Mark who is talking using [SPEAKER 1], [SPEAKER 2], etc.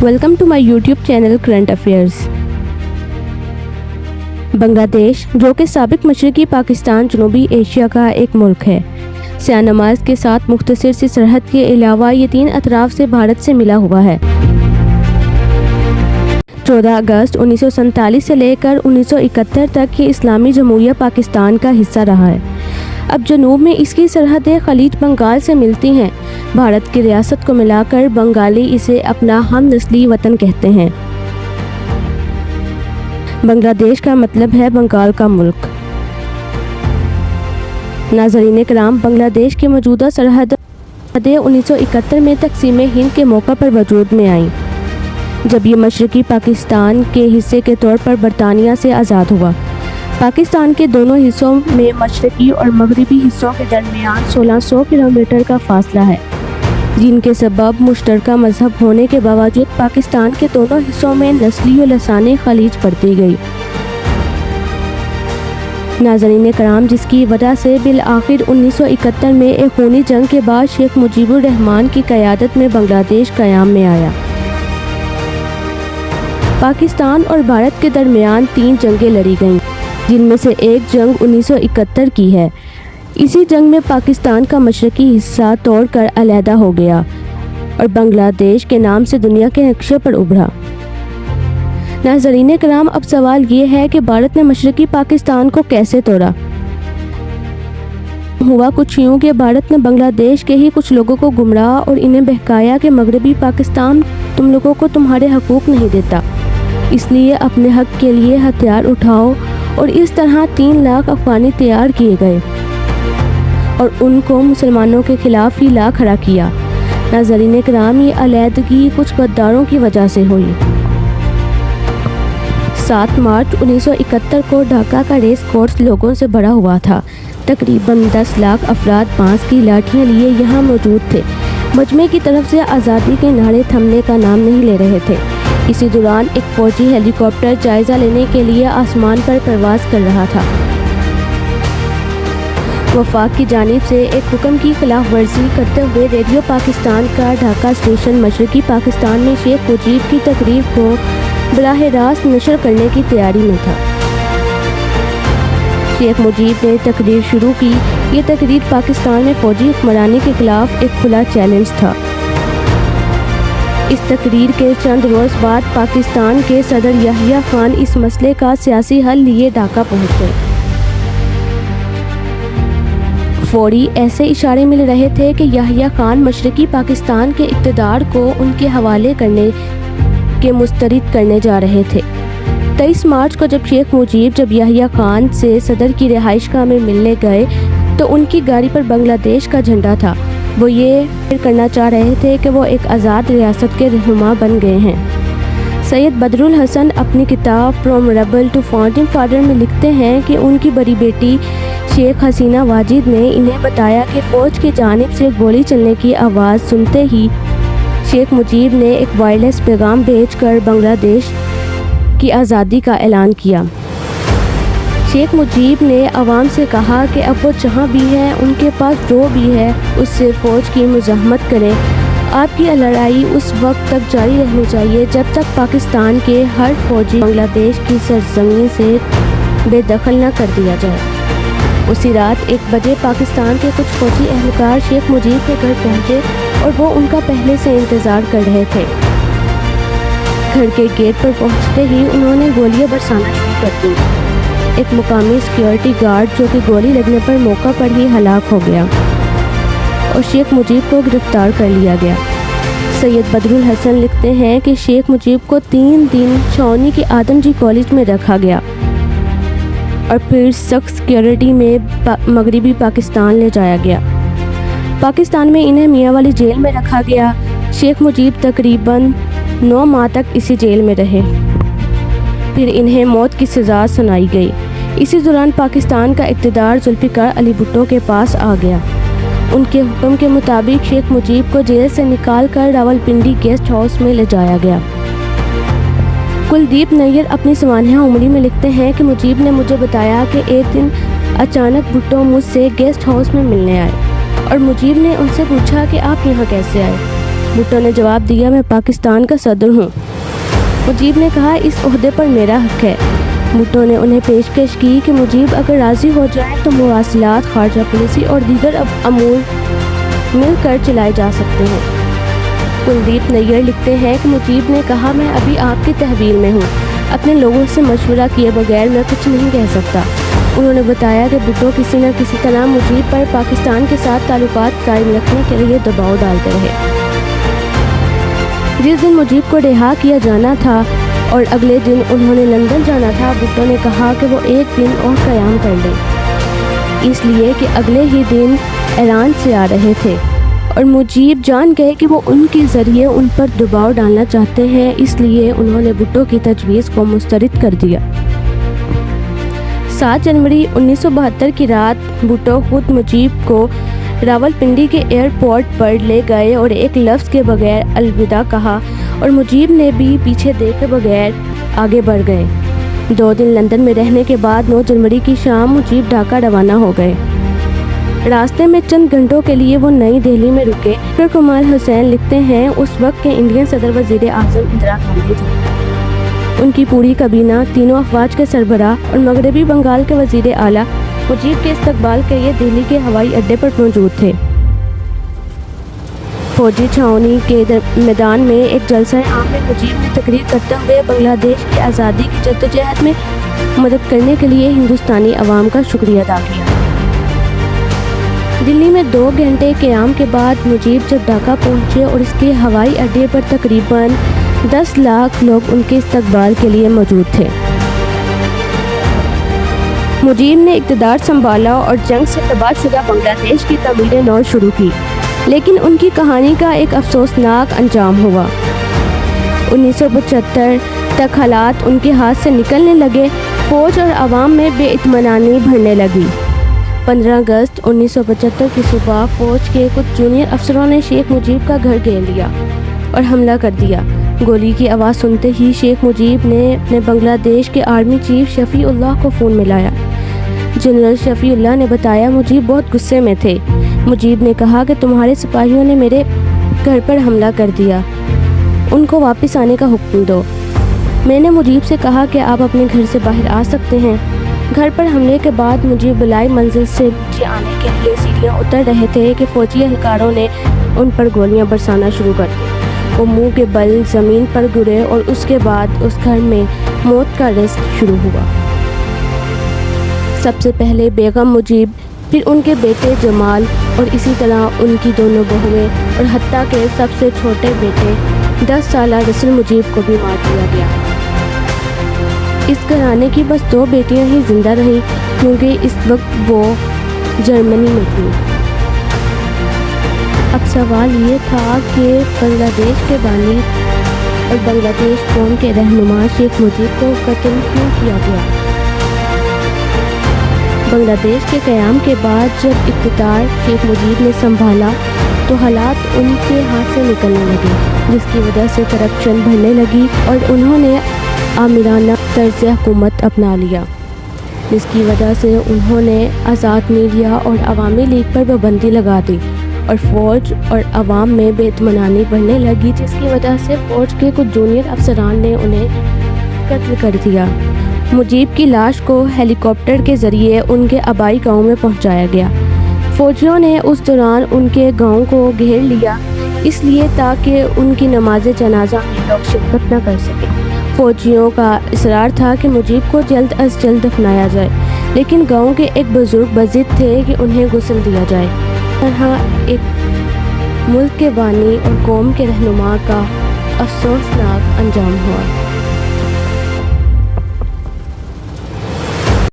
[SPEAKER 1] Welcome to my YouTube channel current affairs. Bangladesh, जो कि साबिक मशरकी पाकिस्तान जनूबी एशिया का एक मुल्क है, सियाह-नमाज़ के साथ मुख्तसर सी सरहद के अलावा ये 3 अतराफ से भारत से मिला हुआ है। 14 अगस्त 1947 से लेकर 1971 तक ये इस्लामी जमहूरिया पाकिस्तान का हिस्सा रहा है। अब जनूब में इसकी सरहदें खलीज बंगाल से मिलती हैं। भारत की रियासत को मिलाकर बंगाली इसे अपना हम नस्ली वतन कहते हैं। बांग्लादेश का मतलब है बंगाल का मुल्क। नाज़रीन कराम, बांग्लादेश की मौजूदा सरहदें 1971 में तक़सीम हिंद के मौका पर वजूद में आईं, जब ये मशरकी पाकिस्तान के हिस्से के तौर पर बरतानिया से आज़ाद हुआ। पाकिस्तान के दोनों हिस्सों में मशरकी और मगरबी हिस्सों के दरमियान 1600 किलोमीटर का फासला है, जिनके सबब मुश्तरका मजहब होने के बावजूद पाकिस्तान के दोनों हिस्सों में नस्ली और लसानी खलीज बढ़ती गई। नाज़रीन कराम, जिसकी वजह से बिल आखिर 1971 में एक खूनी जंग के बाद शेख मुजीबुर रहमान की क़यादत में बांग्लादेश क़याम में आया। पाकिस्तान और भारत के दरमियान 3 जंगें लड़ी गईं, जिनमें से एक जंग 1971 की है। इसी जंग में पाकिस्तान का मशरकी हिस्सा तोड़कर अलहदा हो गया और बांग्लादेश के नाम से दुनिया के नक्शे पर उभरा। नाज़रीन कराम, अब सवाल ये है कि भारत ने मशरकी पाकिस्तान को कैसे तोड़ा। हुआ कुछ यूँ कि भारत ने बांग्लादेश के ही कुछ लोगों को गुमराह और इन्हें बहकाया कि मगरबी पाकिस्तान तुम लोगों को तुम्हारे हकूक़ नहीं देता, इसलिए अपने हक के लिए हथियार उठाओ, और इस तरह 3 लाख अफगानी तैयार किए गए और उनको मुसलमानों के खिलाफ ही ला खड़ा किया। नाज़रीन कराम, ये अलहदगी कुछ गद्दारों की वजह से हुई। 7 मार्च 1971 को ढाका का रेस कोर्स लोगों से भरा हुआ था। तकरीबन 10 लाख अफराद बांस की लाठियां लिए यहाँ मौजूद थे। मजमे की तरफ से आज़ादी के नारे थमने का नाम नहीं ले रहे थे। इसी दौरान एक फौजी हेलीकॉप्टर जायज़ा लेने के लिए आसमान पर परवाज़ कर रहा था। वफाक की जानिब से एक हुक्म की खिलाफ वर्जी करते हुए रेडियो पाकिस्तान का ढाका स्टेशन मशरकी पाकिस्तान में शेख मुजीब की तकरीर को बराह रास्त नशर करने की तैयारी में था। शेख मुजीब ने तकरीर शुरू की। ये तकरीर पाकिस्तान में फौजी हुक्मरानी के खिलाफ एक खुला चैलेंज था। इस तकरीर के चंद रोज़ बाद पाकिस्तान के सदर याहिया खान इस मसले का सियासी हल लिए ढाका पहुँच गए। फौरी ऐसे इशारे मिल रहे थे कि याहिया खान मशरकी पाकिस्तान के इक़्तिदार को उनके हवाले करने के मुस्तरद करने जा रहे थे। 23 मार्च को जब शेख मुजीब याहिया खान से सदर की रिहाइशगाह में मिलने गए तो उनकी गाड़ी पर बांग्लादेश का झंडा था। वो ये करना चाह रहे थे कि वो एक आज़ाद रियासत के रहनुमा बन गए हैं। सैयद बदरुल हसन अपनी किताब from rebel to founding father में लिखते हैं कि उनकी बड़ी बेटी शेख हसीना वाजिद ने इन्हें बताया कि फ़ौज की जानिब से गोली चलने की आवाज़ सुनते ही शेख मुजीब ने एक वायरलेस पैगाम भेजकर बांग्लादेश की आज़ादी का ऐलान किया। शेख मुजीब ने आवाम से कहा कि अब वो जहाँ भी हैं, उनके पास जो भी है उससे फ़ौज की मुज़ाहमत करें। आपकी लड़ाई उस वक्त तक जारी रहनी चाहिए जब तक पाकिस्तान के हर फौजी बांग्लादेश की सरजमीन से बेदखल न कर दिया जाए। उसी रात 1 बजे पाकिस्तान के कुछ फौजी एहलकार शेख मुजीब के घर पहुँचे और वो उनका पहले से इंतज़ार कर रहे थे। घर के गेट पर पहुँचते ही उन्होंने गोलियां बरसाना शुरू कर दी। एक मुकामी सिक्योरिटी गार्ड जो कि गोली लगने पर मौका पर ही हलाक हो गया और शेख मुजीब को गिरफ्तार कर लिया गया। सैयद बदरुल हसन लिखते हैं कि शेख मुजीब को 3 दिन छावनी के आदमजी कॉलेज में रखा गया और फिर सख्त सिक्योरिटी में मगरबी पाकिस्तान ले जाया गया। पाकिस्तान में इन्हें मियाँ वाली जेल में रखा गया। शेख मुजीब तकरीबन 9 माह तक इसी जेल में रहे, फिर इन्हें मौत की सज़ा सुनाई गई। इसी दौरान पाकिस्तान का इक़्तिदार जुल्फ़िकार अली भुट्टो के पास आ गया। उनके हुक्म के मुताबिक शेख मुजीब को जेल से निकालकर रावलपिंडी गेस्ट हाउस में ले जाया गया। कुलदीप नैयर अपनी सवानह उमरी में लिखते हैं कि मुजीब ने मुझे बताया कि एक दिन अचानक भुट्टो मुझसे गेस्ट हाउस में मिलने आए और मुजीब ने उनसे पूछा कि आप यहाँ कैसे आए। بھٹو نے جواب دیا، میں پاکستان کا صدر ہوں۔ مجیب نے کہا، اس عہدے پر میرا حق ہے۔ بھٹو نے انہیں پیشکش کی کہ مجیب اگر راضی ہو جائیں تو مواصلات، خارجہ پالیسی اور دیگر امور مل کر چلائے جا سکتے ہیں۔ کلدیپ نیر لکھتے ہیں کہ مجیب نے کہا، میں ابھی آپ کی تحویل میں ہوں، اپنے لوگوں سے مشورہ کیے بغیر میں کچھ نہیں کہہ سکتا۔ انہوں نے بتایا کہ بھٹو کسی نہ کسی طرح مجیب پر پاکستان کے ساتھ تعلقات قائم رکھنے کے لیے دباؤ ڈالتے رہے۔ جس دن مجیب کو رہا کیا جانا تھا اور اگلے دن انہوں نے لندن جانا تھا، بھٹو نے کہا کہ وہ ایک دن اور قیام کر لیں، اس لیے کہ اگلے ہی دن ایران سے آ رہے تھے اور مجیب جان گئے کہ وہ ان کے ذریعے ان پر دباؤ ڈالنا چاہتے ہیں، اس لیے انہوں نے بھٹو کی تجویز کو مسترد کر دیا۔ 7 جنوری 1972 کی رات بھٹو خود مجیب کو راولپنڈی کے ایئرپورٹ پر لے گئے اور ایک لفظ کے بغیر الوداع کہا اور مجیب نے بھی پیچھے دیکھے بغیر آگے بڑھ گئے۔ 2 دن لندن میں رہنے کے بعد 9 جنوری کی شام مجیب ڈھاکہ روانہ ہو گئے۔ راستے میں چند گھنٹوں کے لیے وہ نئی دہلی میں رکے۔ ڈاکٹر کمال حسین لکھتے ہیں، اس وقت کے انڈین صدر وزیر اعظم اندرا گاندھی تھے۔ ان کی پوری کابینہ، تینوں افواج کے سربراہ اور مغربی بنگال کے وزیر اعلیٰ مجیب کے استقبال کے لیے دہلی کے ہوائی اڈے پر موجود تھے۔ فوجی چھاؤنی کے میدان میں ایک جلسہ عام میں مجیب نے تقریر کرتے ہوئے بنگلہ دیش کی آزادی کی جدوجہد میں مدد کرنے کے لیے ہندوستانی عوام کا شکریہ ادا کیا۔ دلی میں 2 گھنٹے قیام کے بعد مجیب جب ڈھاکہ پہنچے اور اس کے ہوائی اڈے پر تقریباً 10 لاکھ لوگ ان کے استقبال کے لیے موجود تھے۔ مجیب نے اقتدار سنبھالا اور جنگ سے تباہ شدہ بنگلہ دیش کی تعمیر نو شروع کی، لیکن ان کی کہانی کا ایک افسوسناک انجام ہوا۔ 1975 تک حالات ان کے ہاتھ سے نکلنے لگے، فوج اور عوام میں بے اطمینانی بڑھنے لگی۔ 15 اگست 1975 کی صبح فوج کے کچھ جونیئر افسروں نے شیخ مجیب کا گھر گھیر لیا اور حملہ کر دیا۔ گولی کی آواز سنتے ہی شیخ مجیب نے اپنے بنگلہ دیش کے آرمی چیف شفیع اللہ کو فون ملایا۔ جنرل شفیع اللہ نے بتایا، مجیب بہت غصے میں تھے۔ مجیب نے کہا کہ تمہارے سپاہیوں نے میرے گھر پر حملہ کر دیا، ان کو واپس آنے کا حکم دو۔ میں نے مجیب سے کہا کہ آپ اپنے گھر سے باہر آ سکتے ہیں۔ گھر پر حملے کے بعد مجیب بلائی منزل سے نیچے آنے کے لیے سیڑھیاں اتر رہے تھے کہ فوجی اہلکاروں نے ان پر گولیاں برسانا شروع کر دی۔ وہ منہ کے بل زمین پر گرے اور اس کے بعد اس گھر میں موت کا ریسٹ شروع ہوا۔ سب سے پہلے بیگم مجیب، پھر ان کے بیٹے جمال اور اسی طرح ان کی دونوں بہویں اور حتیٰ کہ سب سے چھوٹے بیٹے 10 سالہ رسل مجیب کو بھی مار دیا گیا۔ اس گھرانے کی بس 2 بیٹیاں ہی زندہ رہیں کیونکہ اس وقت وہ جرمنی میں تھیں۔ اب سوال یہ تھا کہ بنگلہ دیش کے بانی اور بنگلہ دیش قوم کے رہنما شیخ مجیب کو قتل کیوں کیا گیا؟ بنگلہ دیش کے قیام کے بعد جب اقتدار شیخ مجیب نے سنبھالا تو حالات ان کے ہاتھ سے نکلنے لگے، جس کی وجہ سے کرپشن بڑھنے لگی اور انہوں نے آمرانہ طرز حکومت اپنا لیا، جس کی وجہ سے انہوں نے آزاد میڈیا اور عوامی لیگ پر پابندی لگا دی اور فوج اور عوام میں بے اطمینانی بڑھنے لگی، جس کی وجہ سے فوج کے کچھ جونیئر افسران نے انہیں قتل کر دیا۔ مجیب کی لاش کو ہیلی کاپٹر کے ذریعے ان کے آبائی گاؤں میں پہنچایا گیا۔ فوجیوں نے اس دوران ان کے گاؤں کو گھیر لیا، اس لیے تاکہ ان کی نماز جنازہ میں لوگ شرکت نہ کر سکیں۔ فوجیوں کا اصرار تھا کہ مجیب کو جلد از جلد دفنایا جائے، لیکن گاؤں کے ایک بزرگ بضد تھے کہ انہیں غسل دیا جائے۔ طرح ایک ملک کے بانی اور قوم کے رہنما کا افسوسناک انجام ہوا۔